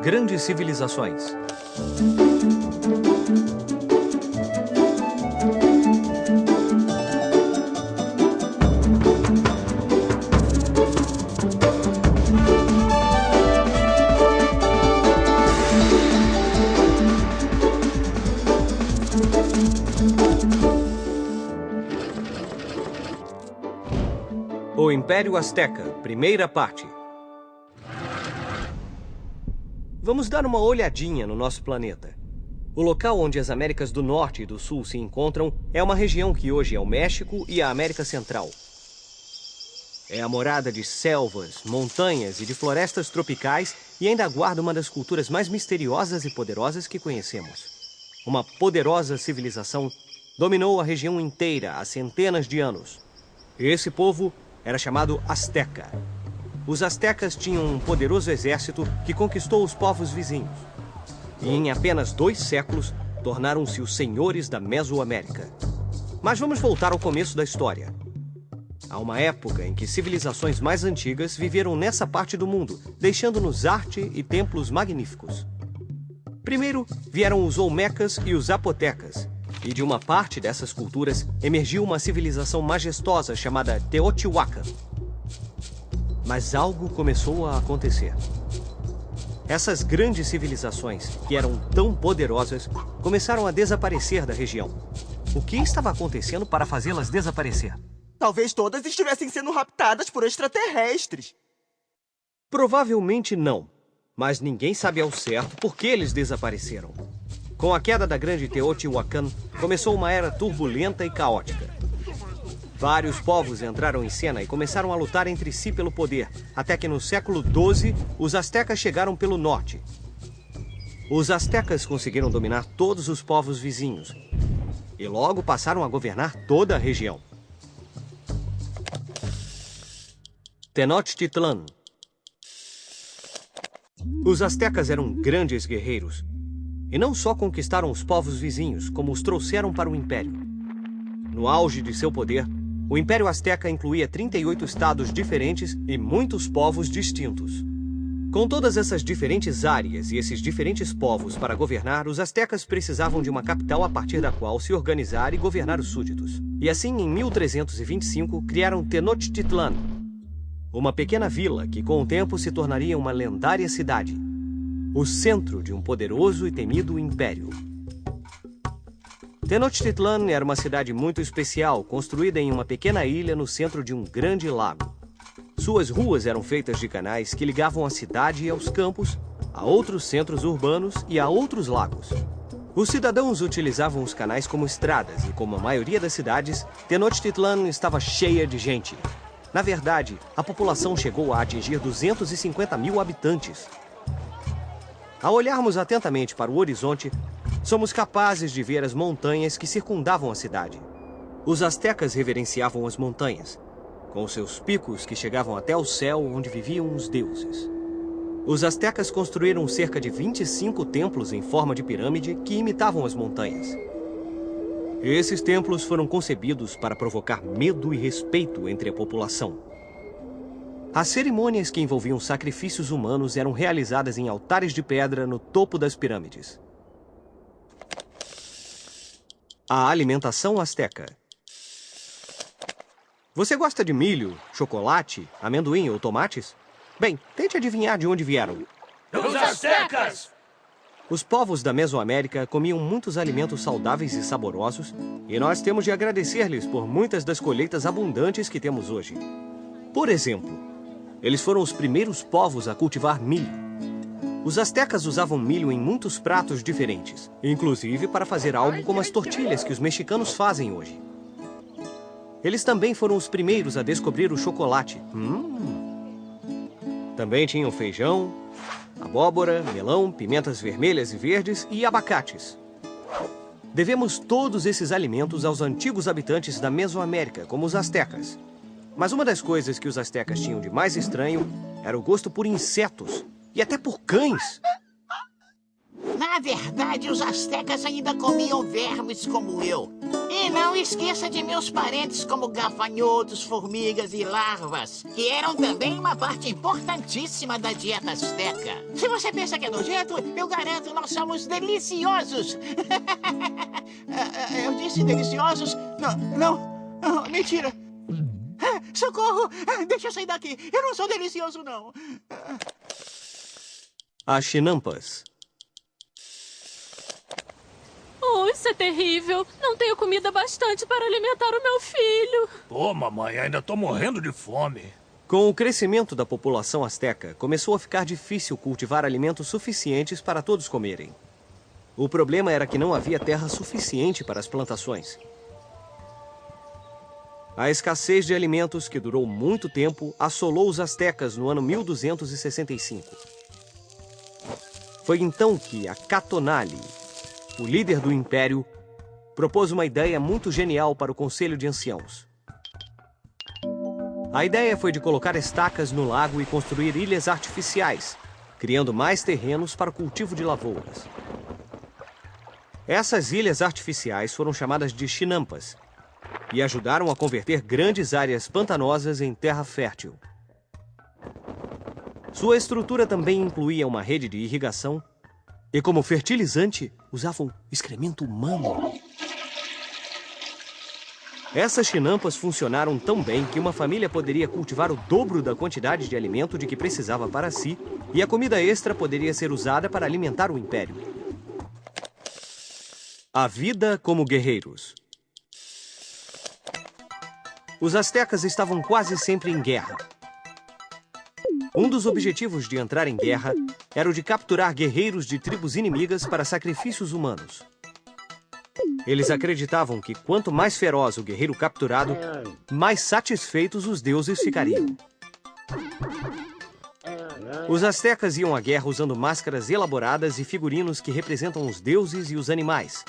Grandes civilizações. O Império Azteca, primeira parte. Vamos dar uma olhadinha no nosso planeta. O local onde as Américas do Norte e do Sul se encontram é uma região que hoje é o México e a América Central. É a morada de selvas, montanhas e de florestas tropicais e ainda guarda uma das culturas mais misteriosas e poderosas que conhecemos. Uma poderosa civilização dominou a região inteira há centenas de anos. Esse povo era chamado Azteca. Os astecas tinham um poderoso exército que conquistou os povos vizinhos. E em apenas 2 séculos, tornaram-se os senhores da Mesoamérica. Mas vamos voltar ao começo da história. Há uma época em que civilizações mais antigas viveram nessa parte do mundo, deixando-nos arte e templos magníficos. Primeiro vieram os Olmecas e os Zapotecas, e de uma parte dessas culturas emergiu uma civilização majestosa chamada Teotihuacan. Mas algo começou a acontecer. Essas grandes civilizações, que eram tão poderosas, começaram a desaparecer da região. O que estava acontecendo para fazê-las desaparecer? Talvez todas estivessem sendo raptadas por extraterrestres. Provavelmente não, mas ninguém sabe ao certo por que eles desapareceram. Com a queda da grande Teotihuacan, começou uma era turbulenta e caótica. Vários povos entraram em cena e começaram a lutar entre si pelo poder, até que no século XII, os astecas chegaram pelo norte. Os astecas conseguiram dominar todos os povos vizinhos e logo passaram a governar toda a região. Tenochtitlan. Os astecas eram grandes guerreiros. E não só conquistaram os povos vizinhos, como os trouxeram para o Império. No auge de seu poder, o Império Azteca incluía 38 estados diferentes e muitos povos distintos. Com todas essas diferentes áreas e esses diferentes povos para governar, os astecas precisavam de uma capital a partir da qual se organizar e governar os súditos. E assim, em 1325, criaram Tenochtitlan, uma pequena vila que com o tempo se tornaria uma lendária cidade. O centro de um poderoso e temido império. Tenochtitlan era uma cidade muito especial, construída em uma pequena ilha no centro de um grande lago. Suas ruas eram feitas de canais que ligavam a cidade aos campos, a outros centros urbanos e a outros lagos. Os cidadãos utilizavam os canais como estradas e, como a maioria das cidades, Tenochtitlan estava cheia de gente. Na verdade, a população chegou a atingir 250 mil habitantes. Ao olharmos atentamente para o horizonte, somos capazes de ver as montanhas que circundavam a cidade. Os astecas reverenciavam as montanhas, com seus picos que chegavam até o céu onde viviam os deuses. Os astecas construíram cerca de 25 templos em forma de pirâmide que imitavam as montanhas. Esses templos foram concebidos para provocar medo e respeito entre a população. As cerimônias que envolviam sacrifícios humanos eram realizadas em altares de pedra no topo das pirâmides. A alimentação asteca. Você gosta de milho, chocolate, amendoim ou tomates? Bem, tente adivinhar de onde vieram. Dos astecas! Os povos da Mesoamérica comiam muitos alimentos saudáveis e saborosos, e nós temos de agradecer-lhes por muitas das colheitas abundantes que temos hoje. Por exemplo, eles foram os primeiros povos a cultivar milho. Os astecas usavam milho em muitos pratos diferentes, inclusive para fazer algo como as tortilhas que os mexicanos fazem hoje. Eles também foram os primeiros a descobrir o chocolate. Também tinham feijão, abóbora, melão, pimentas vermelhas e verdes e abacates. Devemos todos esses alimentos aos antigos habitantes da Mesoamérica, como os astecas. Mas uma das coisas que os astecas tinham de mais estranho era o gosto por insetos e até por cães. Na verdade, os astecas ainda comiam vermes como eu. E não esqueça de meus parentes como gafanhotos, formigas e larvas, que eram também uma parte importantíssima da dieta asteca. Se você pensa que é nojento, eu garanto, nós somos deliciosos. Eu disse deliciosos? Não, mentira. Socorro! Deixa eu sair daqui. Eu não sou delicioso, não. As chinampas. Oh, isso é terrível. Não tenho comida bastante para alimentar o meu filho. Pô, mamãe, ainda tô morrendo de fome. Com o crescimento da população asteca, começou a ficar difícil cultivar alimentos suficientes para todos comerem. O problema era que não havia terra suficiente para as plantações. A escassez de alimentos, que durou muito tempo, assolou os astecas no ano 1265. Foi então que Acatonali, o líder do império, propôs uma ideia muito genial para o Conselho de Anciãos. A ideia foi de colocar estacas no lago e construir ilhas artificiais, criando mais terrenos para o cultivo de lavouras. Essas ilhas artificiais foram chamadas de chinampas e ajudaram a converter grandes áreas pantanosas em terra fértil. Sua estrutura também incluía uma rede de irrigação e, como fertilizante, usavam excremento humano. Essas chinampas funcionaram tão bem que uma família poderia cultivar o dobro da quantidade de alimento de que precisava para si, e a comida extra poderia ser usada para alimentar o império. A vida como guerreiros. Os astecas estavam quase sempre em guerra. Um dos objetivos de entrar em guerra era o de capturar guerreiros de tribos inimigas para sacrifícios humanos. Eles acreditavam que quanto mais feroz o guerreiro capturado, mais satisfeitos os deuses ficariam. Os astecas iam à guerra usando máscaras elaboradas e figurinos que representam os deuses e os animais,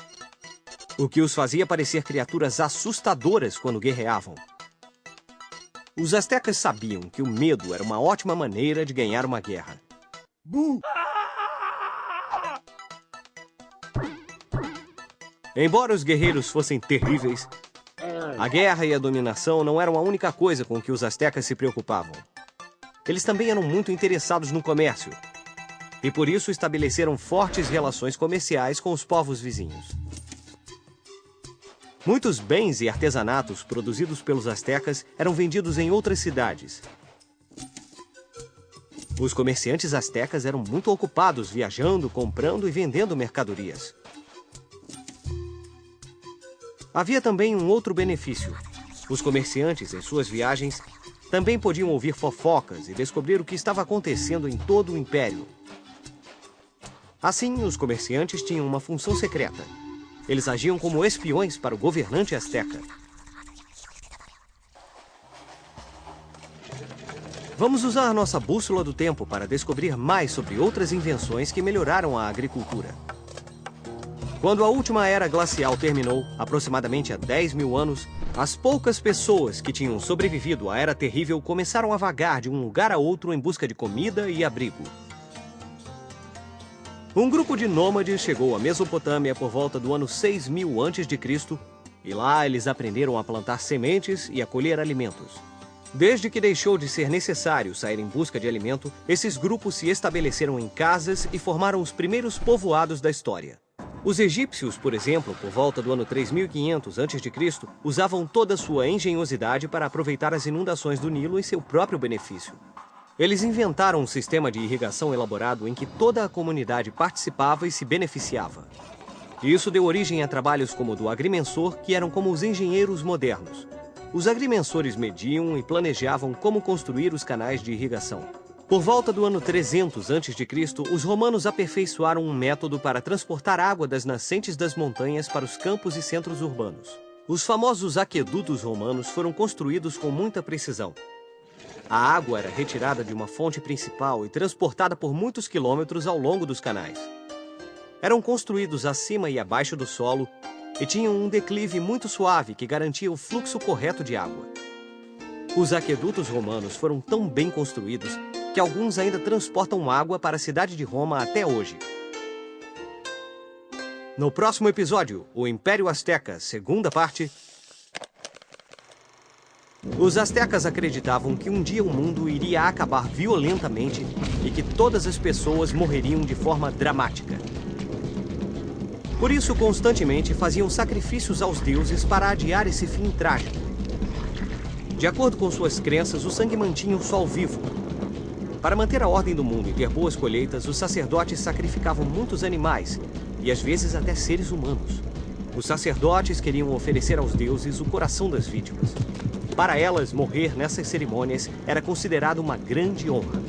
o que os fazia parecer criaturas assustadoras quando guerreavam. Os astecas sabiam que o medo era uma ótima maneira de ganhar uma guerra. Embora os guerreiros fossem terríveis, a guerra e a dominação não eram a única coisa com que os astecas se preocupavam. Eles também eram muito interessados no comércio, e por isso estabeleceram fortes relações comerciais com os povos vizinhos. Muitos bens e artesanatos produzidos pelos astecas eram vendidos em outras cidades. Os comerciantes astecas eram muito ocupados viajando, comprando e vendendo mercadorias. Havia também um outro benefício. Os comerciantes, em suas viagens, também podiam ouvir fofocas e descobrir o que estava acontecendo em todo o império. Assim, os comerciantes tinham uma função secreta. Eles agiam como espiões para o governante asteca. Vamos usar nossa bússola do tempo para descobrir mais sobre outras invenções que melhoraram a agricultura. Quando a última era glacial terminou, aproximadamente há 10 mil anos, as poucas pessoas que tinham sobrevivido à Era Terrível começaram a vagar de um lugar a outro em busca de comida e abrigo. Um grupo de nômades chegou à Mesopotâmia por volta do ano 6000 a.C. e lá eles aprenderam a plantar sementes e a colher alimentos. Desde que deixou de ser necessário sair em busca de alimento, esses grupos se estabeleceram em casas e formaram os primeiros povoados da história. Os egípcios, por exemplo, por volta do ano 3500 a.C., usavam toda a sua engenhosidade para aproveitar as inundações do Nilo em seu próprio benefício. Eles inventaram um sistema de irrigação elaborado em que toda a comunidade participava e se beneficiava. Isso deu origem a trabalhos como o do agrimensor, que eram como os engenheiros modernos. Os agrimensores mediam e planejavam como construir os canais de irrigação. Por volta do ano 300 a.C., os romanos aperfeiçoaram um método para transportar água das nascentes das montanhas para os campos e centros urbanos. Os famosos aquedutos romanos foram construídos com muita precisão. A água era retirada de uma fonte principal e transportada por muitos quilômetros ao longo dos canais. Eram construídos acima e abaixo do solo e tinham um declive muito suave que garantia o fluxo correto de água. Os aquedutos romanos foram tão bem construídos que alguns ainda transportam água para a cidade de Roma até hoje. No próximo episódio, o Império Azteca, segunda parte... Os aztecas acreditavam que um dia o mundo iria acabar violentamente e que todas as pessoas morreriam de forma dramática. Por isso, constantemente faziam sacrifícios aos deuses para adiar esse fim trágico. De acordo com suas crenças, o sangue mantinha o sol vivo. Para manter a ordem do mundo e ter boas colheitas, os sacerdotes sacrificavam muitos animais e às vezes até seres humanos. Os sacerdotes queriam oferecer aos deuses o coração das vítimas. Para elas, morrer nessas cerimônias era considerado uma grande honra.